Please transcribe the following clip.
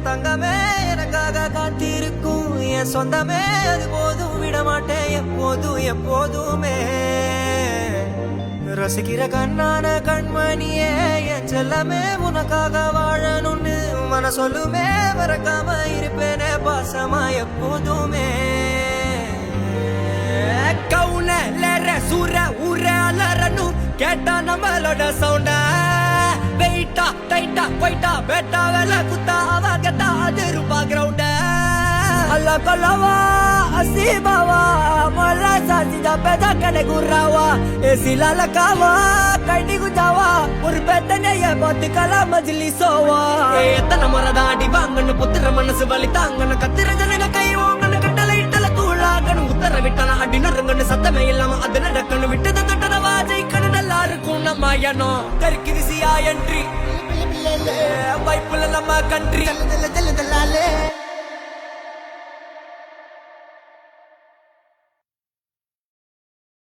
தங்கமே எனக்காக காத்திருக்கும் என் சொந்தமே அது போதும் விட மாட்டேன் எப்போதும் எப்போதுமே ரசிக்கிற கண்ணான கண்மணியே என் செல்லமே உனக்காக வாழணும்னு மன சொல்லுமே மறக்காம இருப்பேனே பாசமா எப்போதுமே கவுன சூர ஊர அலறணும் கேட்டா நம்மளோட சவுண்ட வெயிட்டா டைட்டா போயிட்டா பேட்டா வேலை குத்தா அவ கேட்டா அது ரூபா கிரவுண்ட அல்ல கொல்லவா அசீபாவா மொல்ல சாசிதா பேதா கடை குர்ராவா ஏசிலால காவா கைடி குஜாவா ஒரு பெத்தனைய பார்த்து கலா மஜ்லி சோவா எத்தனை முறைதான் அடி வாங்கன்னு புத்திர மனசு வலி தாங்கன்னு கத்திர ஜனங்க கை வாங்கன்னு கட்டளை இட்டல தூளாகணும் உத்தர விட்டான அடி நறுங்கன்னு சத்தமே இல்லாம அது நடக்கணும் விட்டதை தொட்டத வாஜைக்கணும் நல்லா இருக்கும் நம்ம எண்ணம் கருக்கிரிசியா என்ட்ரி பைப்புல நம்ம கண்ட்ரி